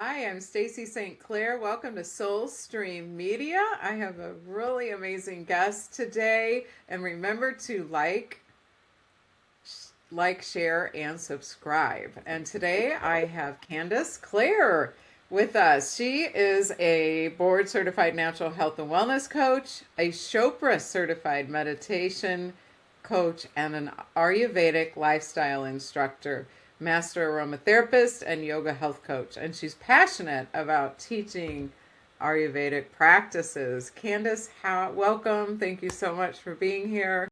Hi, I'm Stacy St. Clair. Welcome to Soul Stream Media. I have a really amazing guest today. And remember to share, and subscribe. And today I have Candice Claire with us. She is a board certified natural health and wellness coach, a Chopra certified meditation coach, and an Ayurvedic lifestyle instructor, master aromatherapist, and yoga health coach. And she's passionate about teaching Ayurvedic practices. Candice, welcome. Thank you so much for being here.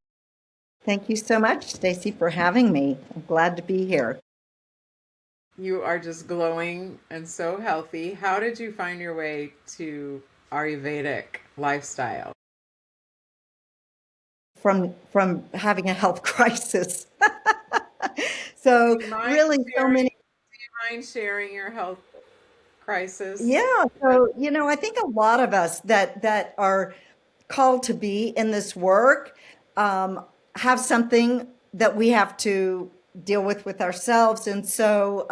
Thank you so much, Stacy, for having me. I'm glad to be here. You are just glowing and so healthy. How did you find your way to Ayurvedic lifestyle? From having a health crisis. So Do you mind really so sharing, many. sharing your health crisis? Yeah, so I think a lot of us that are called to be in this work have something that we have to deal with ourselves. And so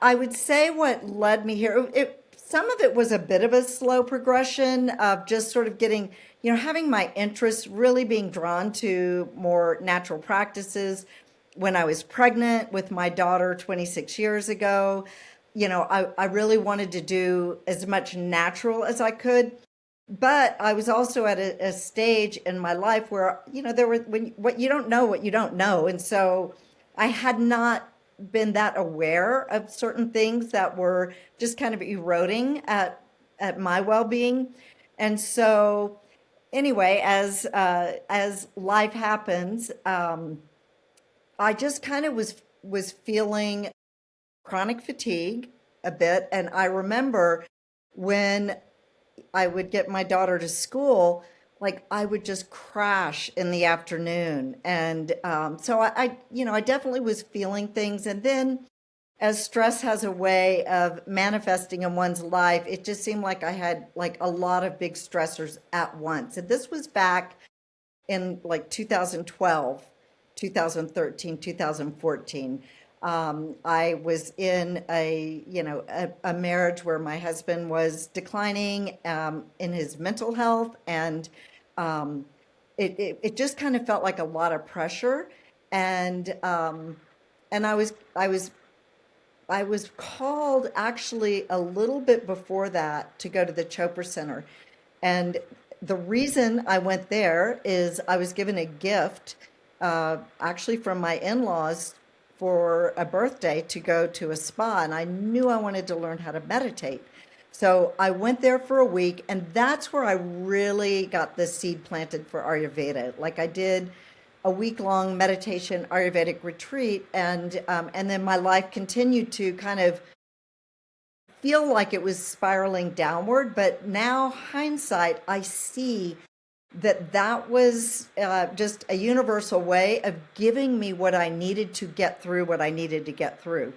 I would say what led me here, some of it was a bit of a slow progression of just sort of getting, having my interests really being drawn to more natural practices. When I was pregnant with my daughter 26 years ago, I really wanted to do as much natural as I could. But I was also at a stage in my life where, there were what you don't know. And so I had not been that aware of certain things that were just kind of eroding at my well-being. And so anyway, as life happens, I just kind of was feeling chronic fatigue a bit. And I remember when I would get my daughter to school, like I would just crash in the afternoon. And so I definitely was feeling things. And then as stress has a way of manifesting in one's life, it just seemed like I had like a lot of big stressors at once. And this was back in like 2012, 2013, 2014. I was in a marriage where my husband was declining in his mental health, and it just kind of felt like a lot of pressure. And and I was called actually a little bit before that to go to the Chopra Center. And the reason I went there is I was given a gift, actually from my in-laws for a birthday to go to a spa. And I knew I wanted to learn how to meditate. So I went there for a week, and that's where I really got the seed planted for Ayurveda. Like I did a week-long meditation Ayurvedic retreat, and then my life continued to kind of feel like it was spiraling downward. But now, hindsight, I see that was just a universal way of giving me what I needed to get through what I needed to get through.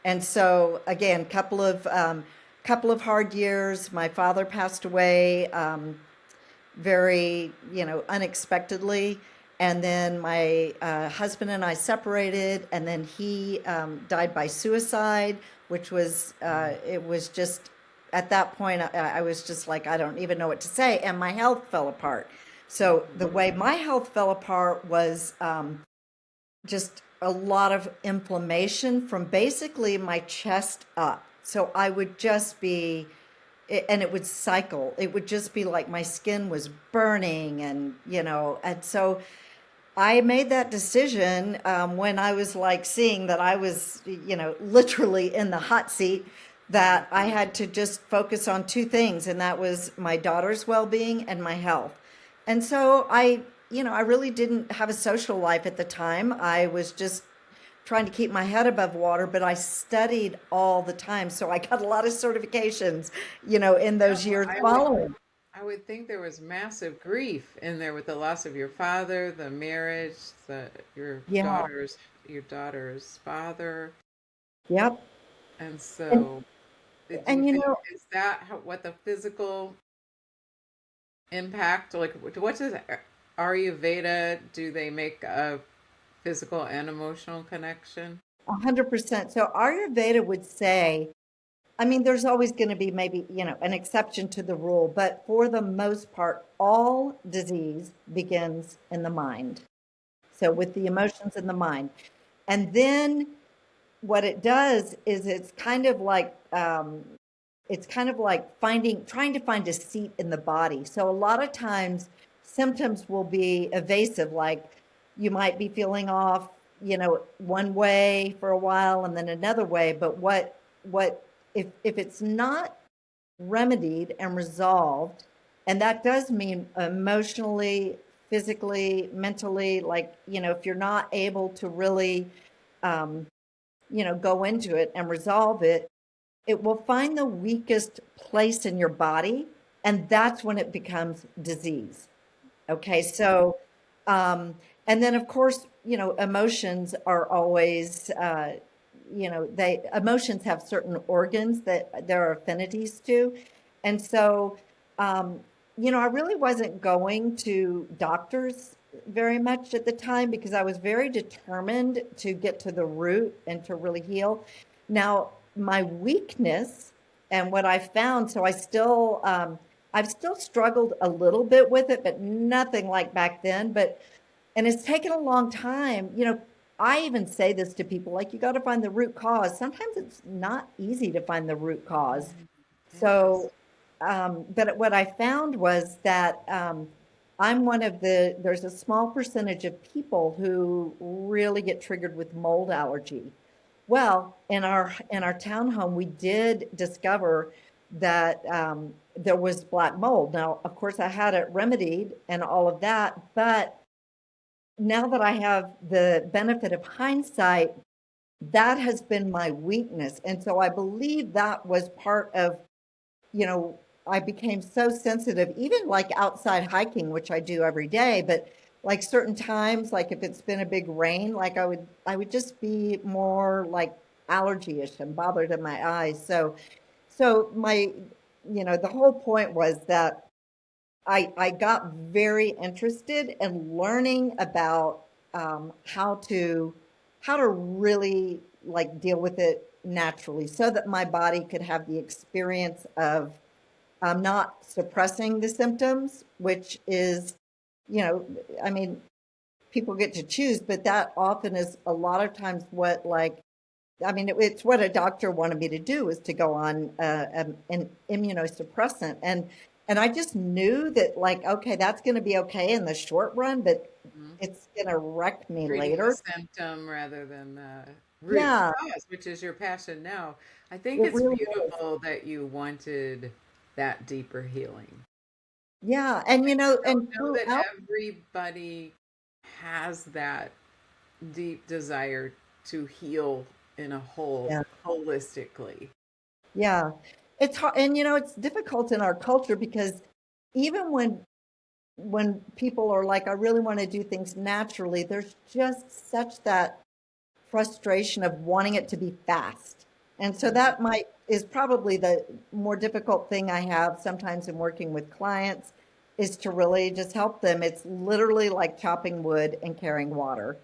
And so, again, couple of hard years. My father passed away very, unexpectedly. And then my husband and I separated, and then he died by suicide, which was, it was just, at that point, I was just like, I don't even know what to say. And my health fell apart. So the way my health fell apart was just a lot of inflammation from basically my chest up. So I would just be, and it would cycle. It would just be like my skin was burning, and so I made that decision when I was like seeing that I was, literally in the hot seat, that I had to just focus on two things, and that was my daughter's well-being and my health. And so I really didn't have a social life at the time. I was just trying to keep my head above water, but I studied all the time. So I got a lot of certifications, in Yeah, those years I would following. I would think there was massive grief in there with the loss of your father, the marriage, the Yeah. your daughter's father. Yep. And And so, do you and think is that what the physical impact, like what does Ayurveda, do they make a physical and emotional connection? 100%. So Ayurveda would say I mean, there's always going to be maybe, an exception to the rule, but for the most part, all disease begins in the mind. So with the emotions in the mind. And then what it does is it's kind of like trying to find a seat in the body. So a lot of times symptoms will be evasive, like you might be feeling off, one way for a while and then another way. But if it's not remedied and resolved, and that does mean emotionally, physically, mentally, like, if you're not able to really, go into it and resolve it, it will find the weakest place in your body, and that's when it becomes disease. Okay, so, and then of course, emotions are always, emotions have certain organs that there are affinities to. And so, I really wasn't going to doctors very much at the time because I was very determined to get to the root and to really heal. Now, my weakness and what I found, so I've still struggled a little bit with it, but nothing like back then. And it's taken a long time. I even say this to people, like, you got to find the root cause. Sometimes it's not easy to find the root cause. Yes. So, but what I found was that there's a small percentage of people who really get triggered with mold allergy. Well, in our townhome, we did discover that there was black mold. Now, of course, I had it remedied and all of that, but now that I have the benefit of hindsight, that has been my weakness. And so I believe that was part of, I became so sensitive, even like outside hiking, which I do every day, but like certain times, like if it's been a big rain, like I would just be more like allergy-ish and bothered in my eyes. So the whole point was that I got very interested in learning about how to really like deal with it naturally so that my body could have the experience of not suppressing the symptoms, which is, I mean, people get to choose, but that often is a lot of times it's what a doctor wanted me to do, is to go on an immunosuppressant. And I just knew that, like, okay, that's going to be okay in the short run, but Mhm. it's going to wreck me Treating the later. symptom rather than the root Yeah, cause, which is your passion now. I think it it's really is. beautiful that you wanted that deeper healing. Yeah. And, I don't and know that throughout, everybody has that deep desire to heal in a whole, yeah, holistically. yeah, it's hard. And, it's difficult in our culture because even when people are like, I really want to do things naturally, there's just such that frustration of wanting it to be fast. And so Mhm. that might is probably the more difficult thing I have sometimes in working with clients, is to really just help them. It's literally like chopping wood and carrying water.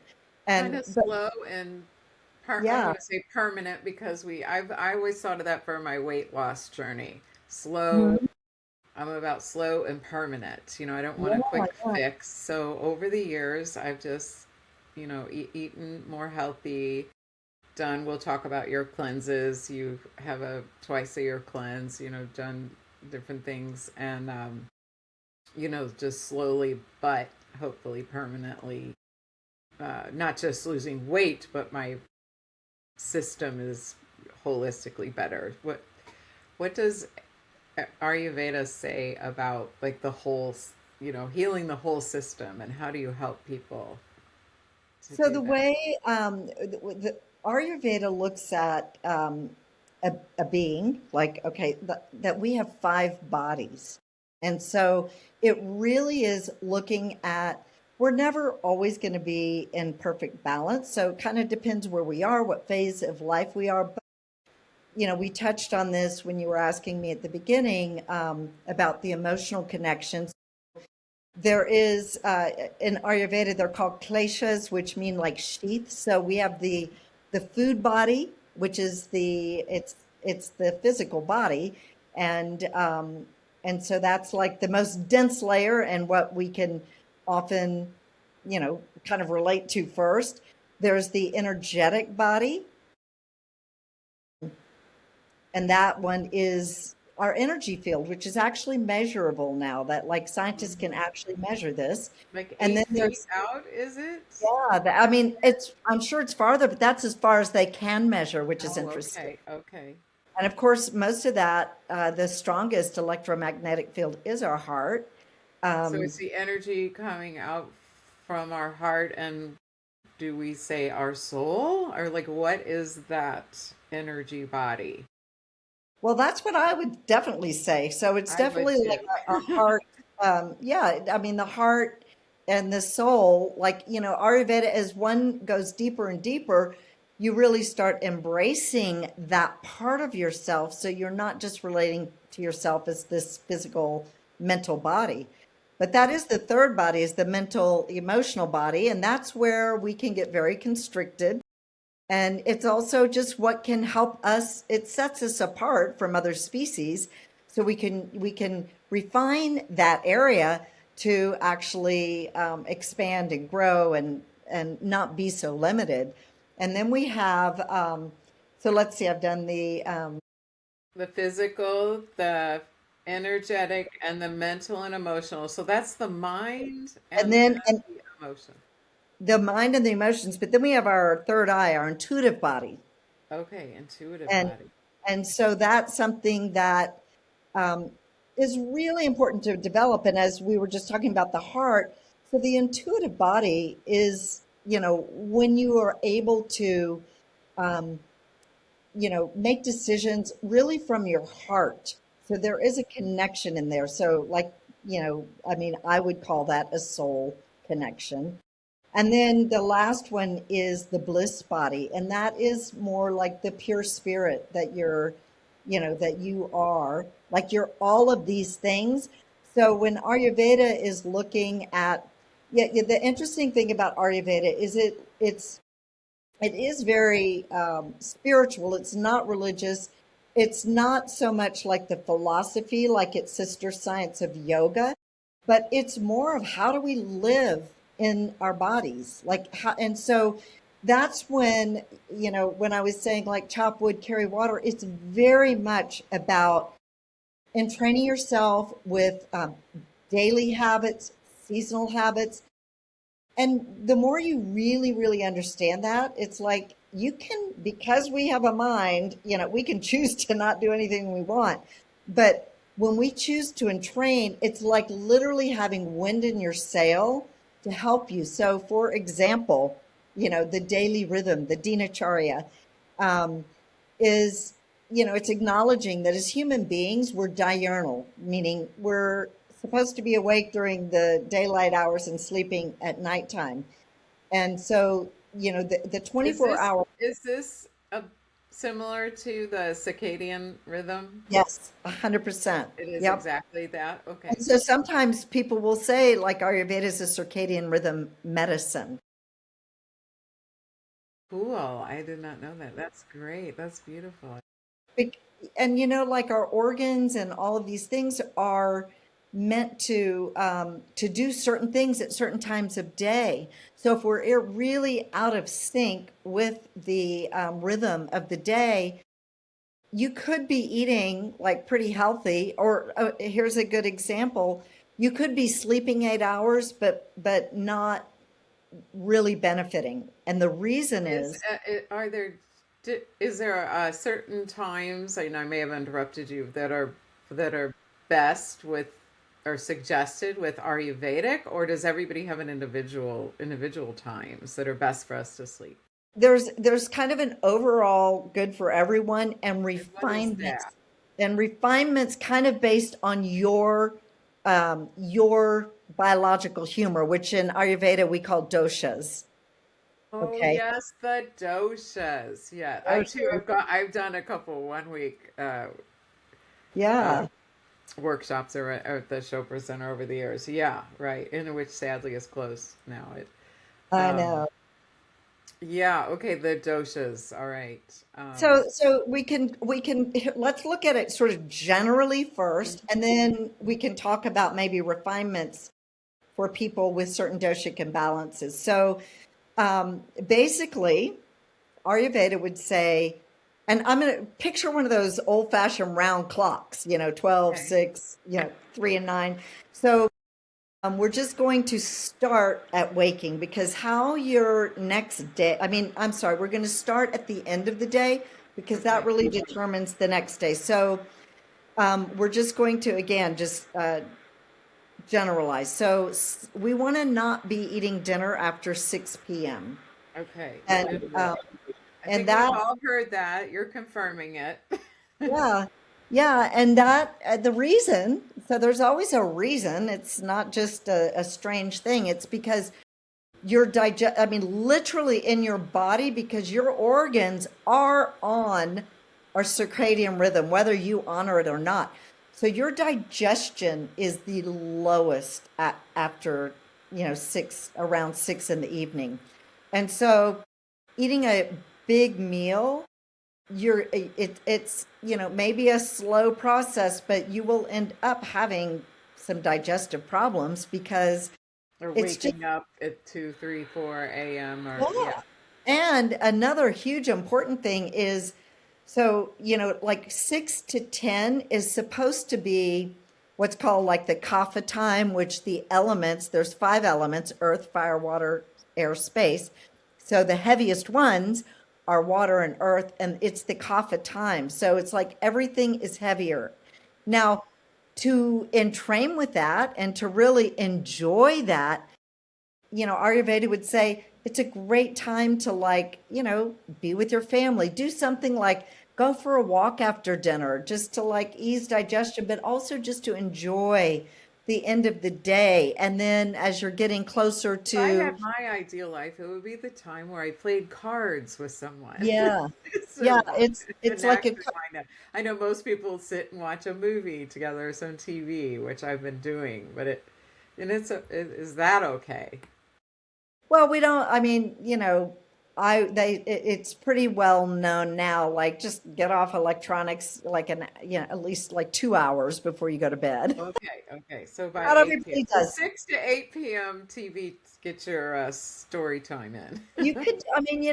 Kind And of but slow and I'm yeah. going to say permanent because I always thought of that for my weight loss journey. Slow. Mhm. I'm about slow and permanent. I don't want a Yeah, quick yeah. fix. So over the years, I've just, eaten more healthy. Done. We'll talk about your cleanses. You have a twice a year cleanse. Done different things, and just slowly, but hopefully permanently. Not just losing weight, but my system is holistically better. What does Ayurveda say about like the whole, healing the whole system, and how do you help people to So do the that? way the Ayurveda looks at a being, like, okay, that we have five bodies. And so it really is looking at, we're never always going to be in perfect balance. So it kind of depends where we are, what phase of life we are. But, we touched on this when you were asking me at the beginning about the emotional connections. There is in Ayurveda, they're called kleshas, which mean like sheath. So we have the food body, which is it's the physical body, and so that's like the most dense layer and what we can often, kind of relate to first. There's the energetic body, and that one is our energy field, which is actually measurable now, that like scientists can Mhm. actually measure this. Like And then 8 feet there's, out, is it? yeah, I mean, I'm sure it's farther, but that's as far as they can measure, which is Oh, interesting. okay, okay. And of course, most of that, the strongest electromagnetic field is our heart. So Um, it's the energy coming out from our heart, and do we say our soul? Or like what is that energy body? well, that's what I would definitely say. So it's I would definitely like too. a heart. Yeah, I mean, the heart and the soul, like, Ayurveda, as one goes deeper and deeper, you really start embracing that part of yourself. So you're not just relating to yourself as this physical, mental body. But that is the third body, is the mental, emotional body. And that's where we can get very constricted. And it's also just what can help us, it sets us apart from other species. So we can refine that area to actually expand and grow and not be so limited. And then we have, so let's see, I've done The physical, the energetic, and the mental and emotional. So that's the mind and and then and the emotion. the mind and the emotions, but then we have our third eye, our intuitive body. Okay, intuitive And body. so that's something that um, is really important to develop. And as we were just talking about the heart, so the intuitive body is, when you are able to, um, make decisions really from your heart. So there is a connection in there. So, like, I mean, I would call that a soul connection. And then the last one is the bliss body, and that is more like the pure spirit that that you are, like you're all of these things. So when Ayurveda is looking at, yeah, the interesting thing about Ayurveda is it is very spiritual. It's not religious. It's not so much like the philosophy, like its sister science of yoga, but it's more of how do we live in our bodies, like how. And so that's when, when I was saying like chop wood, carry water, it's very much about entraining yourself with daily habits, seasonal habits. And the more you really, really understand that, it's like you can, because we have a mind, we can choose to not do anything we want. But when we choose to entrain, it's like literally having wind in your sail to help you. So, for example, the daily rhythm, the dinacharya, um, is, it's acknowledging that as human beings, we're diurnal, meaning we're supposed to be awake during the daylight hours and sleeping at nighttime. And so, the Is 24 this hour, is this similar to the circadian rhythm? yes, 100%. It is Yep. exactly that. And Okay. so sometimes people will say, like, Ayurveda is a circadian rhythm medicine. Cool. I did not know that. That's great. That's beautiful. Bec- And like our organs and all of these things are meant to do certain things at certain times of day. So if we're really out of sync with the rhythm of the day, you could be eating like pretty healthy. Or here's a good example: you could be sleeping 8 hours, but not really benefiting. And the reason Is is are there is there certain times, I may have interrupted you, that are best with or suggested with Ayurvedic, or does everybody have an individual times that are best for us to sleep? there's kind of an overall good for everyone, And what is that? and refinements kind of based on your biological humor, which in Ayurveda we call doshas. Oh Okay. yes, the doshas. Yeah, I too Doshas. I've done a couple 1 week uh, Yeah, workshops at the Chopra Center over the years. Yeah, right. In which sadly is closed now. It I um, know. Yeah, okay, the doshas. All right. So we can let's look at it sort of generally first, and then we can talk about maybe refinements for people with certain doshic imbalances. So basically, Ayurveda would say, and I'm going to picture one of those old fashioned round clocks, 12, Okay. 6, 3 and 9. So we're just going to start at waking because how your next day, I mean, I'm sorry, we're going to start at the end of the day because that Okay. really determines the next day. So we're just going to, again, just generalize. So we want to not be eating dinner after 6 p.m. Okay. And, Good. um, I and think we've that all heard that. You're confirming it. Yeah. Yeah. And that, the reason, so there's always a reason. It's not just a strange thing. It's because I mean, literally in your body, because your organs are on our circadian rhythm, whether you honor it or not. So your digestion is the lowest after, around 6 in the evening. And so eating a big meal it's maybe a slow process, but you will end up having some digestive problems because Or it's just waking up at 2, 3, 4 a.m. or yeah. yeah. And another huge important thing is so like 6 to 10 is supposed to be what's called like the kapha time, which the elements, there's 5 elements: earth, fire, water, air, space. So the heaviest ones are water and earth, and it's the kapha time. So it's like everything is heavier. Now, to entrain with that and to really enjoy that, Ayurveda would say it's a great time to be with your family, do something like go for a walk after dinner, just to ease digestion, but also just to enjoy the end of the day. And then as you're getting closer If I to, had my ideal life, it would be the time where I played cards with someone. yeah, So yeah, it's like connect a, with I know most people sit and watch a movie together, some TV, which I've been doing, but is that okay? well, we don't, I mean, it's pretty well known now, like just get off electronics at least like 2 hours before you go to bed. Okay, okay. So by Not 8 p.m. everybody So does. 6 to 8 p.m. TV, get your story time in. You could, I mean,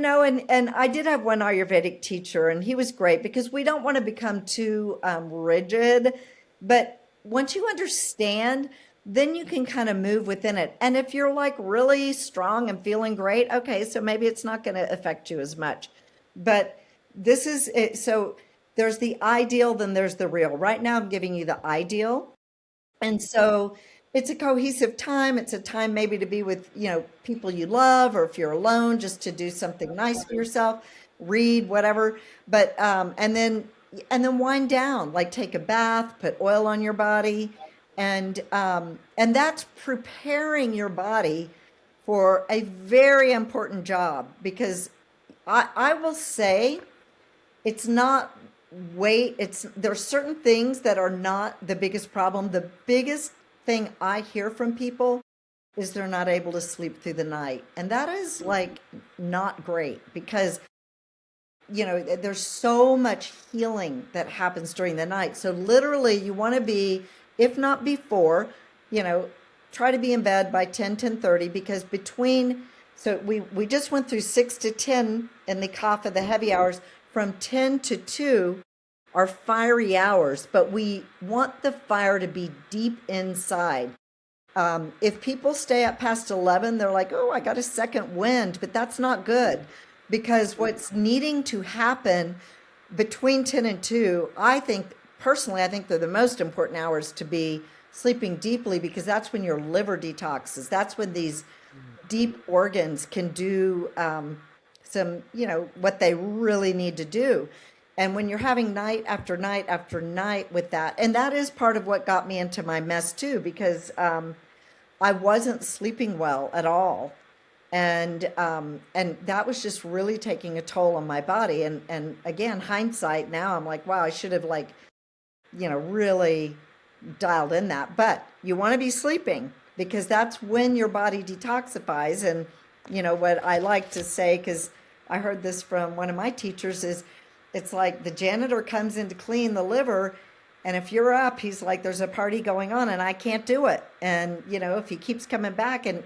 and I did have one Ayurvedic teacher, and he was great because we don't want to become too rigid. But once you understand, then you can kind of move within it. And if you're like really strong and feeling great, okay, so maybe it's not going to affect you as much. But this is it. So there's the ideal, then there's the real. Right now, I'm giving you the ideal. And so it's a cohesive time. It's a time maybe to be with, people you love, or if you're alone, just to do something nice for yourself, read, whatever. But and then wind down, like take a bath, put oil on your body, and that's preparing your body for a very important job because I will say it's not weight. There's certain things that are not the biggest problem. The biggest thing I hear from people is they're not able to sleep through the night. And that is like not great because there's so much healing that happens during the night. So literally you want to be, if not before, you know, try to be in bed by 10:30 because so we just went through 6 to 10 in the kapha, the heavy hours. From 10 to 2 are fiery hours, but we want the fire to be deep inside. If people stay up past 11, they're like, oh, I got a second wind, but that's not good because what's needing to happen between 10 and 2, personally, I think they're the most important hours to be sleeping deeply because that's when your liver detoxes. That's when these deep organs can do what they really need to do. And when you're having night after night after night with that, and that is part of what got me into my mess too, because I wasn't sleeping well at all. And that was just really taking a toll on my body. And again, hindsight now, I'm like, wow, I should have really dialed in that. But you want to be sleeping because that's when your body detoxifies. And what I like to say, because I heard this from one of my teachers is it's like the janitor comes in to clean the liver, and if you're up, he's like, there's a party going on and I can't do it. And, if he keeps coming back and,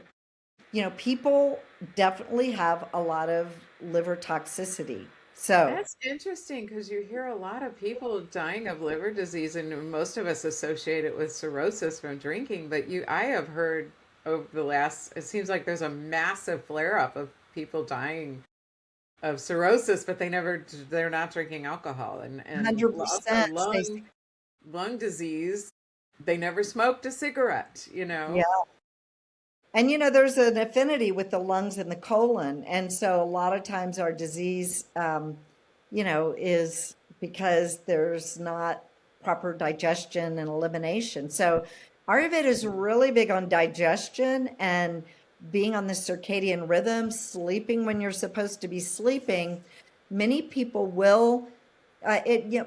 people definitely have a lot of liver toxicity. So, That's interesting because you hear a lot of people dying of liver disease, and most of us associate it with cirrhosis from drinking. But I have heard over the last, it seems like there's a massive flare up of people dying of cirrhosis, but they're not drinking alcohol, and also 100%, Stacey. lung disease. They never smoked a cigarette, Yeah. And there's an affinity with the lungs and the colon. And so a lot of times our disease, is because there's not proper digestion and elimination. So Ayurveda is really big on digestion and being on the circadian rhythm, sleeping when you're supposed to be sleeping. Many people will,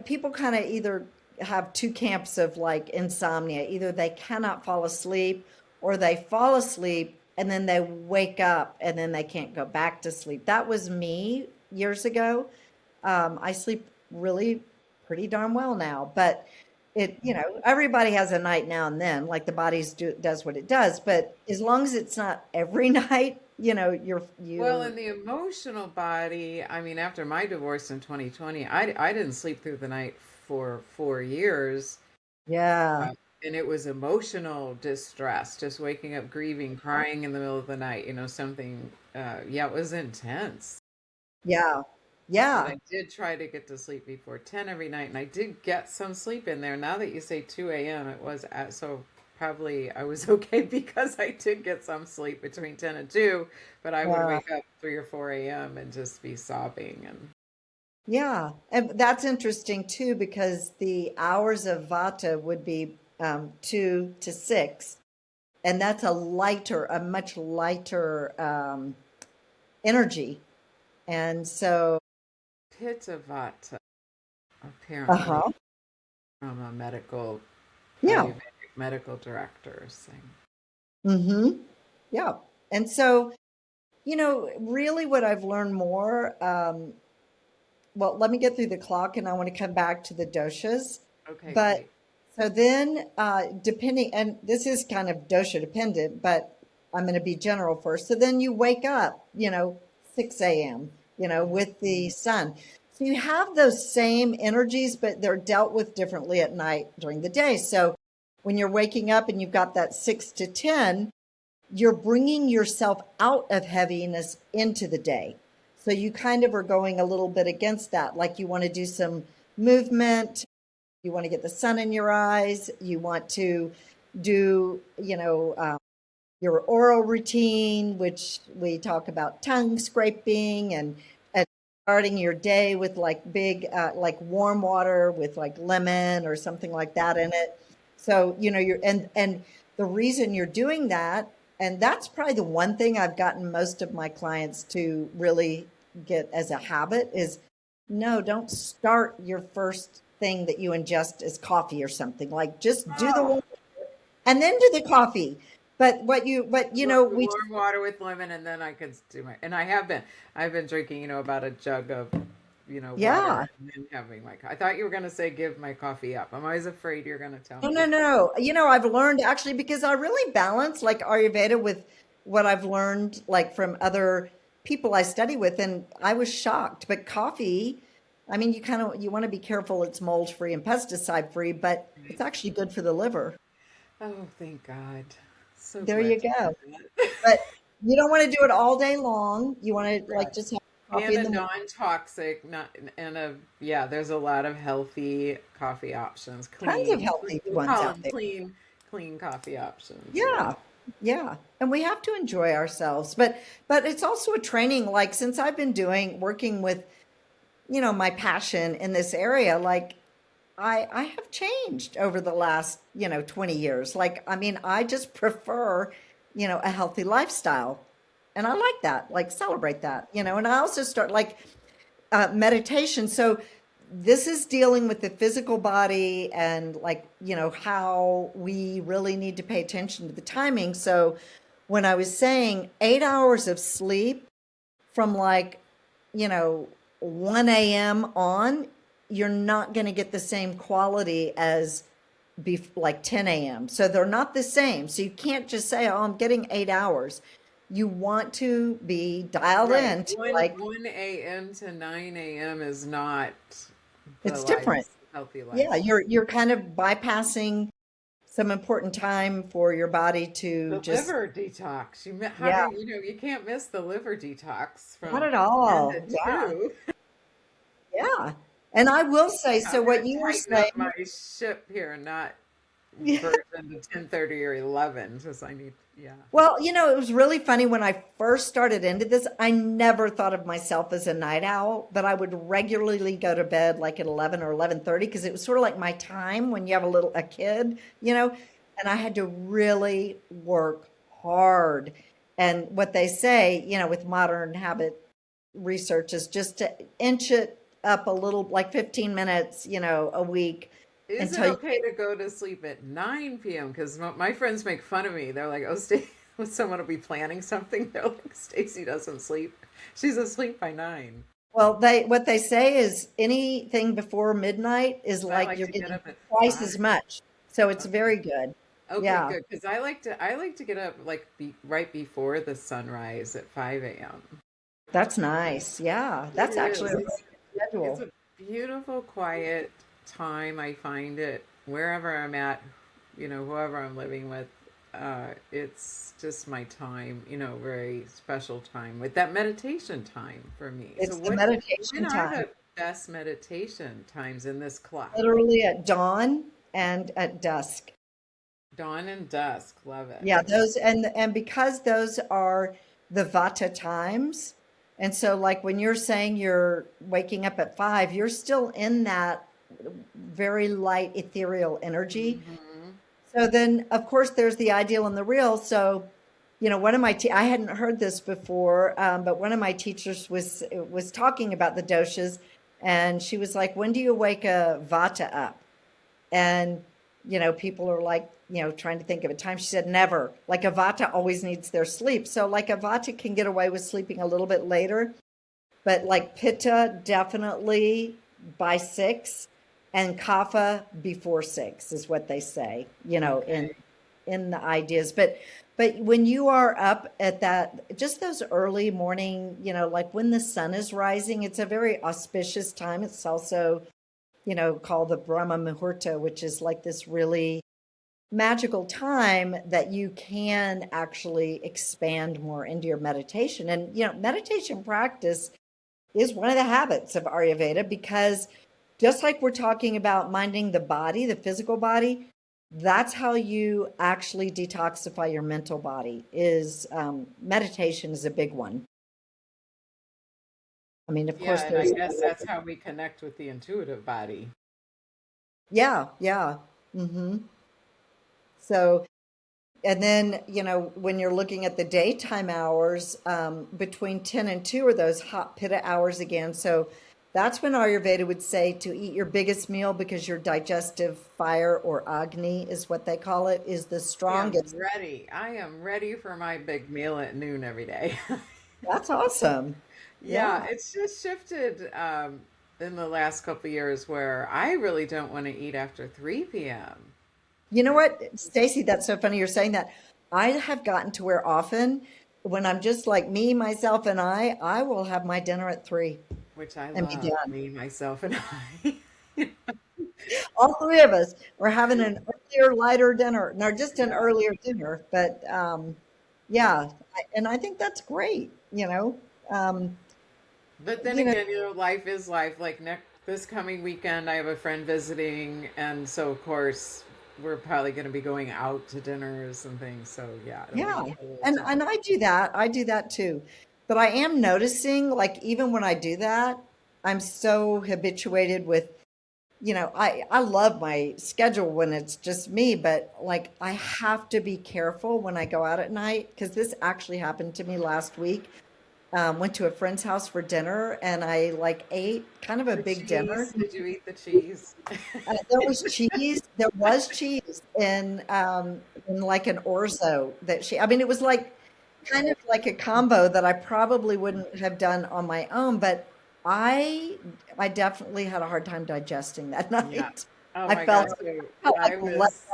people kind of either have two camps of like insomnia. Either they cannot fall asleep or they fall asleep and then they wake up and then they can't go back to sleep. That was me years ago. I sleep really pretty darn well now, but everybody has a night now and then, like the does what it does. But as long as it's not every night, Well, in the emotional body, I mean, after my divorce in 2020, I didn't sleep through the night for 4 years. yeah, And it was emotional distress, just waking up grieving, crying in the middle of the night, something, yeah, it was intense. yeah, But yeah. I did try to get to sleep before 10 every night, and I did get some sleep in there. Now that you say 2 a.m., so probably I was okay because I did get some sleep between 10 and 2, but I would Yeah. wake up 3 or 4 a.m. and just be sobbing. And Yeah, and that's interesting too because the hours of Vata would be 2 to 6, and that's a much lighter energy. And so, Pitta Vata, apparently, uh-huh, from a yeah, Ayurvedic medical director saying. mm-hmm, yeah. And so, really what I've learned more, well, let me get through the clock and I want to come back to the doshas. Okay, But great. so then, depending, and this is kind of dosha dependent, but I'm going to be general first. So then you wake up, 6 a.m., Mhm. with the sun. So you have those same energies, but they're dealt with differently at night during the day. So when you're waking up and you've got that 6 to 10, you're bringing yourself out of heaviness into the day. So you kind of are going a little bit against that. Like you want to do some movement, you want to get the sun in your eyes, you want to do, your oral routine, which we talk about tongue scraping and starting your day with like like warm water with like lemon or something like that in it. So, and the reason you're doing that, and that's probably the one thing I've gotten most of my clients to really get as a habit is no, don't start your first thing that you ingest as coffee or something. Like just do the Oh, water and then do the coffee. But the we, warm water with lemon, and then I could do and I've been drinking, about a jug of, water, yeah. and then having I thought you were going to say give my coffee up. I'm always afraid you're going to tell No, me no, to. no. I've learned actually because I really balance like Ayurveda with what I've learned like from other people I study with, and I was shocked. But coffee, I mean, you want to be careful it's mold free and pesticide free, but it's Right. actually good for the liver. Oh, thank God. So There glad you to go. hear that. But you don't want to do it all day long. You want to like Right. just have coffee And in a the morning. non-toxic, not and a yeah. There's a lot of healthy coffee options, Tons of clean. healthy We ones call out them there. clean coffee options. Yeah. Yeah. Yeah. And we have to enjoy ourselves. But it's also a training like since I've been working with, my passion in this area, like I have changed over the last, 20 years. Like I mean, I just prefer, a healthy lifestyle. And I like that, like celebrate that, and I also start like meditation. So this is dealing with the physical body and like, how we really need to pay attention to the timing. So when I was saying 8 hours of sleep from like, you know, 1 a.m. on, you're not going to get the same quality as like 10 a.m. So they're not the same. So you can't just say, oh, I'm getting 8 hours. You want to be dialed Right. in to 1 a.m. to 9 a.m. is not the it's different. healthy Yeah, lifestyle. you're kind of bypassing some important time for your body to The just, liver detox. How yeah, do you can't miss the liver detox not from at 10 all. to Yeah, 2. yeah. And I will say, I'm so going what to you were tighten up saying, my ship here, not yeah. version to 10:30 or 11 because I need, yeah. Well, it was really funny when I first started into this. I never thought of myself as a night owl, but I would regularly go to bed like at 11 or 11:30 because it was sort of like my time when you have a kid, and I had to really work hard. And what they say, with modern habit research is just to inch it up a little, like 15 minutes, a week Is it until you okay to go to sleep at 9 p.m.? Because my friends make fun of me. They're like, oh, someone will be planning something. They're like, Stacy doesn't sleep. She's asleep by 9. Well, what they say is anything before midnight is I like like you're to get getting up at twice 5. as much. So it's Okay. very good. Okay, Yeah, good. Because I like to get up like right before the sunrise at 5 a.m. that's nice. Yeah, It that's actually is. a really good It's schedule. a beautiful, quiet time. I find it wherever I'm at, whoever I'm living with. It's just my time, very special time with that meditation time for me. So, It's the meditation when are time, the best meditation times in this clock? literally at dawn and at dusk. Dawn and dusk. Love it. Yeah, those and because those are the Vata times, and so like when you're saying you're waking up at 5, you're still in that very light ethereal energy. Hmm. So then, of course, there's the ideal and the real. So, one of I hadn't heard this before, but one of my teachers was talking about the doshas, and she was like, "When do you wake a Vata up?" And people are like, trying to think of a time. She said, "Never." Like a Vata always needs their sleep. So, like a Vata can get away with sleeping a little bit later, but like Pitta definitely by 6 and Kapha before 6 is what they say, in Okay. the ideas. But when you are up at that, just those early morning, like when the sun is rising, it's a very auspicious time. It's also, called the Brahma Muhurta, which is like this really magical time that you can actually expand more into your meditation. And, meditation practice is one of the habits of Ayurveda because just like we're talking about minding the body, the physical body, that's how you actually detoxify your mental body. Is meditation is a big one. I mean, of course, Yeah, and I there's guess that's how we connect with the intuitive body. yeah, yeah. hmm So, and then when you're looking at the daytime hours, between 10 and 2 are those hot pitta hours again. So that's when Ayurveda would say to eat your biggest meal because your digestive fire, or Agni is what they call it, is the I am strongest. ready. I am ready for my big meal at noon every day. That's awesome. Yeah, Yeah. it's just shifted in the last couple of years where I really don't want to eat after 3 p.m. You know It, what, Stacy, that's so funny you're saying that. I have gotten to where often when I'm just like me, myself, and I will have my dinner at 3 which I and be love, done. me, myself, and I. All three of us were having an earlier, lighter dinner. No, just an Yeah. earlier dinner, but yeah, and I think that's great. Um, But then you know, again, life is life. Like this coming weekend, I have a friend visiting, and so of course we're probably going to be going out to dinners and things. So yeah, it'll yeah, be a little and different. I do that. I do that too. But I am noticing, like even when I do that, I'm so habituated with. I love my schedule when it's just me, but like I have to be careful when I go out at night because this actually happened to me last week. Went to a friend's house for dinner and I like ate kind of a The big dinner. cheese. Did you eat the cheese? There was cheese. There was cheese in like an orzo that I mean, it was like kind of like a combo that I probably wouldn't have done on my own, but I I definitely had a hard time digesting that Yeah. night. Oh I my gosh. felt, So I felt I like let was,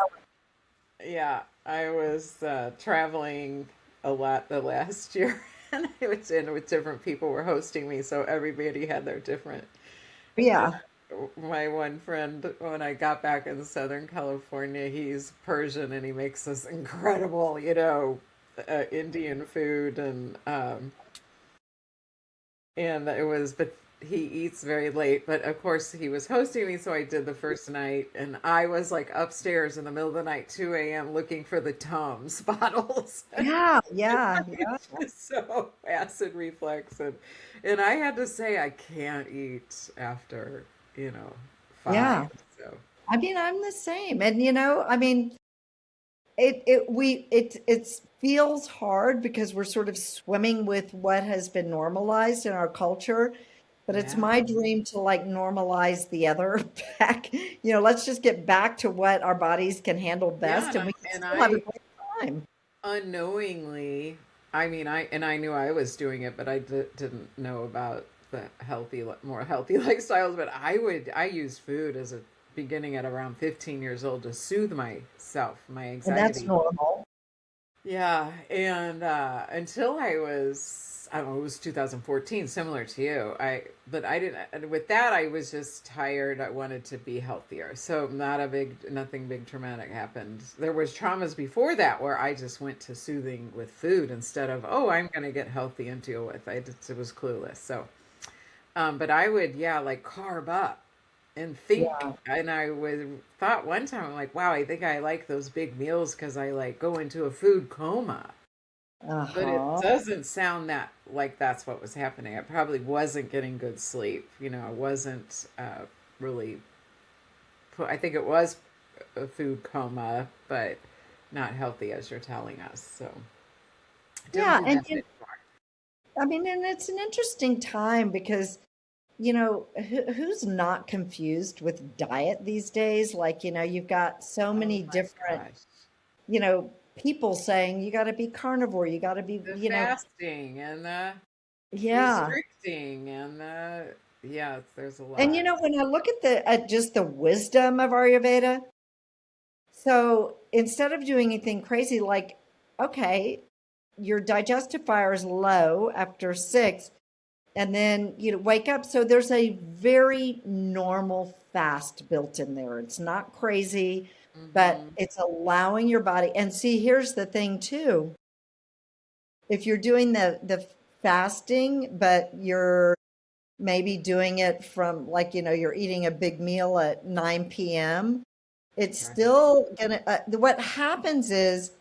yeah, I was traveling a lot the last year, and I was in with different people were hosting me, so everybody had their different. And yeah. my one friend, when I got back in Southern California, he's Persian and he makes this incredible, Indian food, and it was, but he eats very late. But of course, he was hosting me, so I did the first night, and I was like upstairs in the middle of the night, 2 a.m., looking for the Tums bottles. Yeah, yeah, yeah, It's just so acid reflux, and I had to say I can't eat after, you know, five. yeah. So I mean, I'm the same. And I mean, it feels hard because we're sort of swimming with what has been normalized in our culture. But it's yeah, my dream to like normalize the other back. Let's just get back to what our bodies can handle yeah, best and we can and still have a I great time. unknowingly, I mean, I knew I was doing it, but didn't know about the more healthy lifestyles. But I used food as a beginning at around 15 years old to soothe myself, my And that's anxiety. normal. Yeah, and until I don't know, it was 2014, similar to you. But I didn't, and with that, I was just tired. I wanted to be healthier. So nothing big traumatic happened. There was traumas before that where I just went to soothing with food instead of, oh, I'm going to get healthy and deal with. It was clueless. So, but I would, yeah, like carb up and think, Yeah. and I would thought one time, I'm like, wow, I think I like those big meals because I like go into a food coma. But it Uh-huh. doesn't sound that like that's what was happening. I probably wasn't getting good sleep. I wasn't really. I think it was a food coma, but not healthy as you're telling us. So don't Yeah, do and that anymore. I mean, and it's an interesting time because who's not confused with diet these days? Like, you've got so Oh many my different, gosh, people saying you got to be carnivore, you got to be, the fasting and the yeah. restricting and the yeah, there's a And lot. when I look at just the wisdom of Ayurveda, so instead of doing anything crazy, like, okay, your digestive fire is low after 6, and then wake up. So there's a very normal fast built in there. It's not crazy, but Hmm. it's allowing your body. And see, here's the thing too. If you're doing the fasting, but you're maybe doing it from, like, you're eating a big meal at 9 p.m., it's Right. still gonna, what happens is,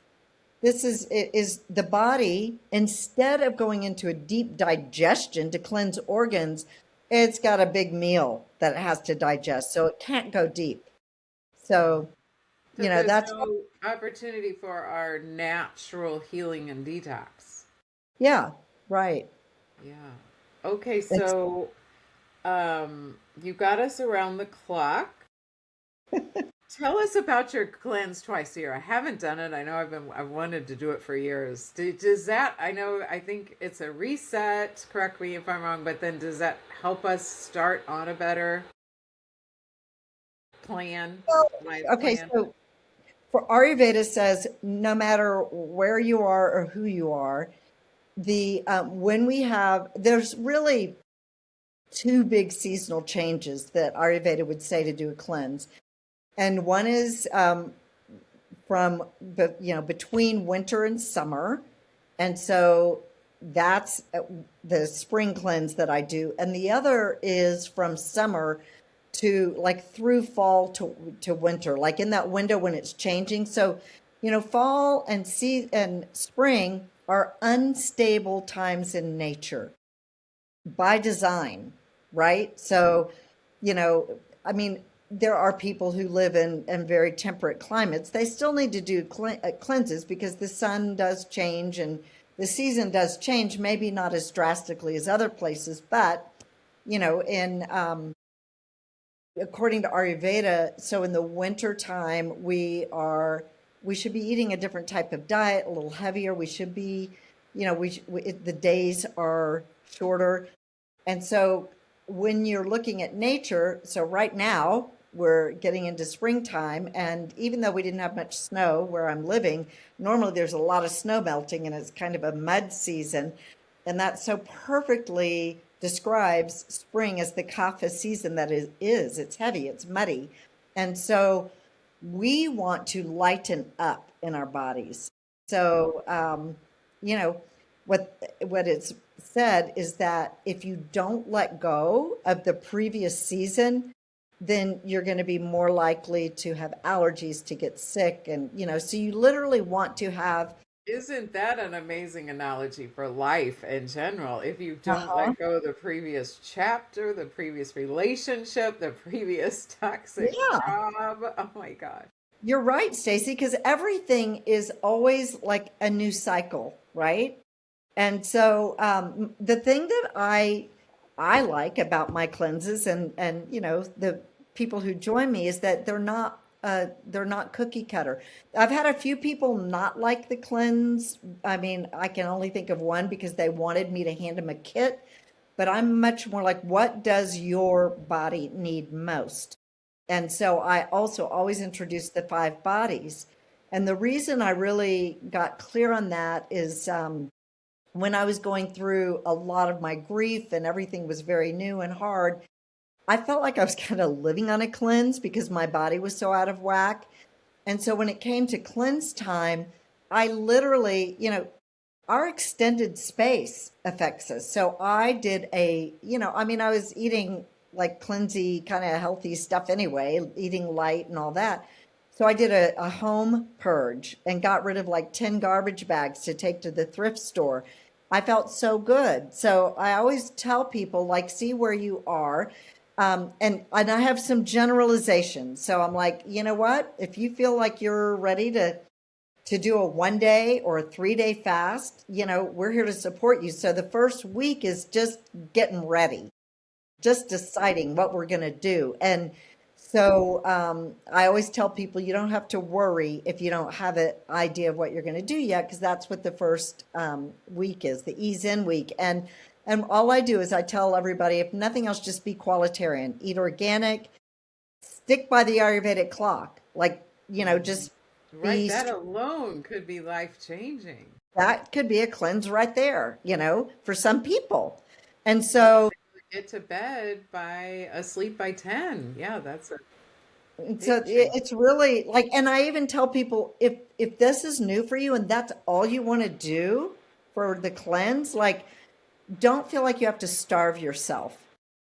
this is the body, instead of going into a deep digestion to cleanse organs, it's got a big meal that it has to digest, so it can't go deep. So, So there's that's what, no opportunity for our natural healing and detox. yeah, right. Yeah. Okay, It's so you got us around the clock. Tell us about your cleanse twice a year. I haven't done it. I know I've wanted to do it for years. Does that, I think it's a reset, correct me if I'm wrong, but then does that help us start on a better plan, life okay. plan? So for Ayurveda says no matter where you are or who you are, the when we have there's really two big seasonal changes that Ayurveda would say to do a cleanse. And one is from between winter and summer, and so that's the spring cleanse that I do. And the other is from summer to like through fall to winter, like in that window when it's changing. So fall and spring are unstable times in nature by design, right? So, you know, I mean, there are people who live in very temperate climates. They still need to do cleanses because the sun does change and the season does change, maybe not as drastically as other places, but, in according to Ayurveda, so in the winter time, we should be eating a different type of diet, a little heavier. We should be the days are shorter. And so when you're looking at nature, so right now we're getting into springtime, and even though we didn't have much snow where I'm living, normally there's a lot of snow melting and it's kind of a mud season. And that so perfectly describes spring as the kapha season that it is. It's heavy, it's muddy. And so we want to lighten up in our bodies. So, you know, what it's said is that if you don't let go of the previous season, then you're going to be more likely to have allergies, to get sick. And, so you literally want to have. Isn't that an amazing analogy for life in general? If you don't Uh-huh. let go of the previous chapter, the previous relationship, the previous toxic Yeah, job, oh my God. you're right, Stacey, because everything is always like a new cycle, right? And so the thing that I like about my cleanses and the people who join me is that they're not cookie cutter. I've had a few people not like the cleanse. I mean, I can only think of one because they wanted me to hand them a kit, but I'm much more like, what does your body need most? And so I also always introduce the five bodies. And the reason I really got clear on that is when I was going through a lot of my grief and everything was very new and hard, I felt like I was kind of living on a cleanse because my body was so out of whack. And so when it came to cleanse time, I literally, our extended space affects us. So I did I was eating like cleansy, kind of healthy stuff anyway, eating light and all that. So I did a home purge and got rid of like 10 garbage bags to take to the thrift store. I felt so good. So I always tell people, like, see where you are. And I have some generalizations. So I'm like, you know what? If you feel like you're ready to do a 1 day or a 3 day fast, we're here to support you. So the first week is just getting ready, just deciding what we're going to do. And so I always tell people you don't have to worry if you don't have an idea of what you're going to do yet, because that's what the first week is, the ease in week. And all I do is I tell everybody, if nothing else, just be qualitarian, eat organic, stick by the Ayurvedic clock, like, Mhm. just Right, be, that alone could be life changing. that could be a cleanse right there, for some people. And Yeah, so get to bed by asleep by 10. Yeah, that's a And so big change. it's really like, and I even tell people, if this is new for you and that's all you want to do for the cleanse, like, don't feel like you have to starve yourself.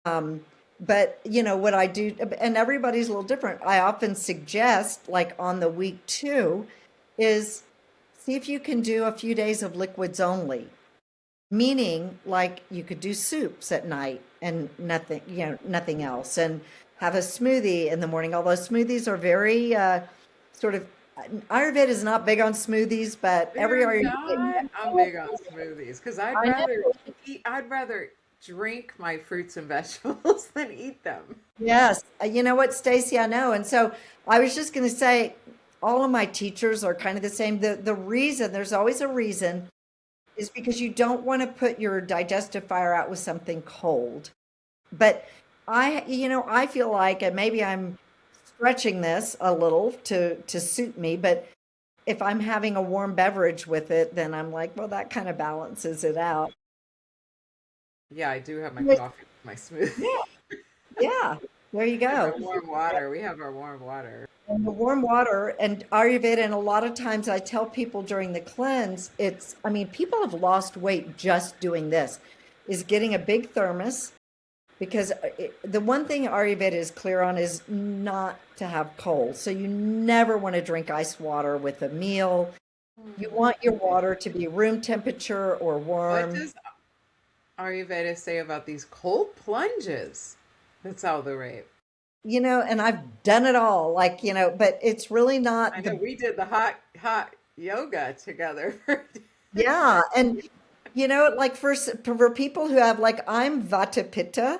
But what I do, and everybody's a little different. I often suggest, like on the week 2, is see if you can do a few days of liquids only. Meaning, like, you could do soups at night and nothing, nothing else, and have a smoothie in the morning. Although smoothies are very sort of, Ayurveda is not big on smoothies, but every They're Ayurveda, not. I'm big on smoothies because I know. I'd rather drink my fruits and vegetables than eat them. Yes, you know what, Stacy, I know. And so I was just going to say, all of my teachers are kind of the same. The reason, there's always a reason, is because you don't want to put your digestive fire out with something cold. But I feel like, and maybe I'm stretching this a little to suit me, but if I'm having a warm beverage with it, then I'm like, well, that kind of balances it out. Yeah, I do have my Yes. coffee with my smoothie Yeah, yeah. There you and my go. warm water. We have our warm water. And the warm water and Ayurveda, and a lot of times I tell people during the cleanse, I mean, people have lost weight just doing this, is getting a big thermos. Because the one thing Ayurveda is clear on is not to have cold. So you never want to drink ice water with a meal. You Hmm. want your water to be room temperature or What warm. does Ayurveda say about these cold plunges? That's all the rave. And I've done it all, like, but it's really I not know the, we did the hot yoga together. yeah. And, like for people who have, like, I'm Vata Pitta.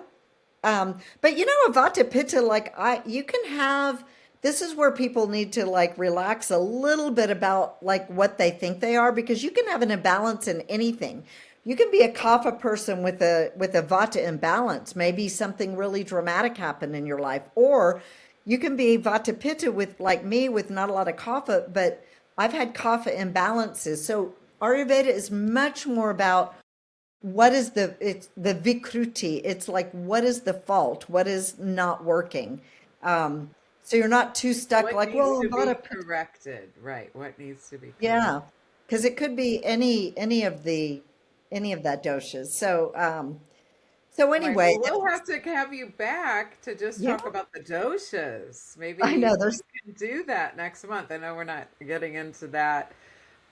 But a Vata Pitta, like, you can have, this is where people need to like relax a little bit about like what they think they are, because you can have an imbalance in anything. You can be a kapha person with a vata imbalance. Maybe something really dramatic happened in your life, or you can be vata pitta with like me with not a lot of kapha, but I've had kapha imbalances. So Ayurveda is much more about what is it's the vikruti. It's like, what is the fault? What is not working? So you're not too stuck What like, needs well, to I'm not be a, corrected? Right. What needs to be corrected? yeah, because it could be any of that doshas. So Right. anyway, Well, we'll have to have you back to just yeah, talk about the doshas. I know Maybe we there's, can do that next month. I know we're not getting into that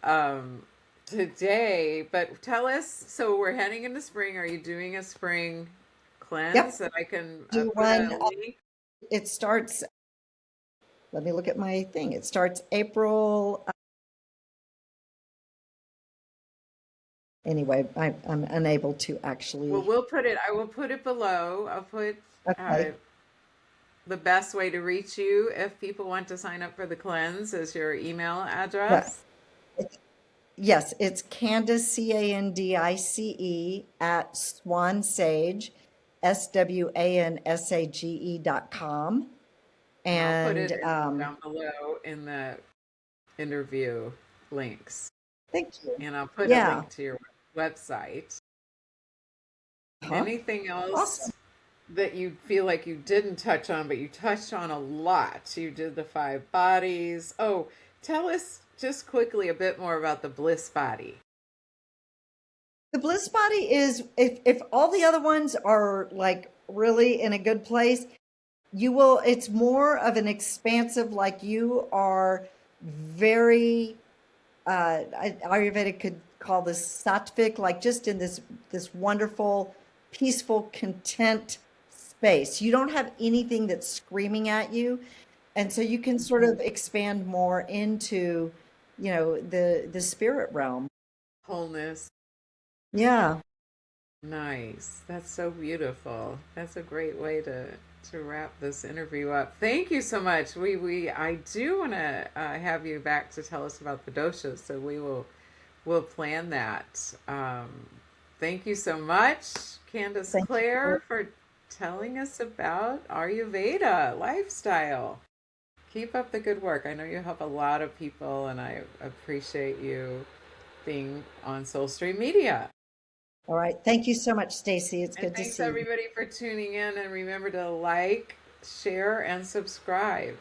um, today, but tell us. So we're heading into spring. Are you doing a spring cleanse yep, that I can do put one. a link? It starts, let me look at my thing. It starts April. Anyway, I'm unable to Well, actually. we'll put it. I will put it below. I'll put uh, Okay. the best way to reach you if people want to sign up for the cleanse is your email Yeah. address. Yes, it's Candice, Candice, at Swansage, SWANSAGE.com. And I'll put And it down below in the interview links. thank you. And I'll put a Yeah. link to your website. Huh? Anything else Awesome. that you feel like you didn't touch on, but you touched on a lot? You did the five bodies. Oh, tell us just quickly a bit more about the bliss body. The bliss body is, if all the other ones are like really in a good place, it's more of an expansive, like you are very, Ayurveda could call this sattvic, like just in this wonderful, peaceful, content space. You don't have anything that's screaming at you, and so you can sort of expand more into, the spirit realm. Wholeness. Yeah. Nice. That's so beautiful. That's a great way to wrap this interview up. Thank you so much. We I do want to have you back to tell us about the doshas, so we'll plan that. Thank you so much, Candice Thank you. Claire, for telling us about Ayurveda lifestyle. Keep up the good work. I know you help a lot of people, and I appreciate you being on Soul Stream Media. All right. Thank you so much, Stacy. It's And good to thanks see you. everybody for tuning in, and remember to like, share, and subscribe.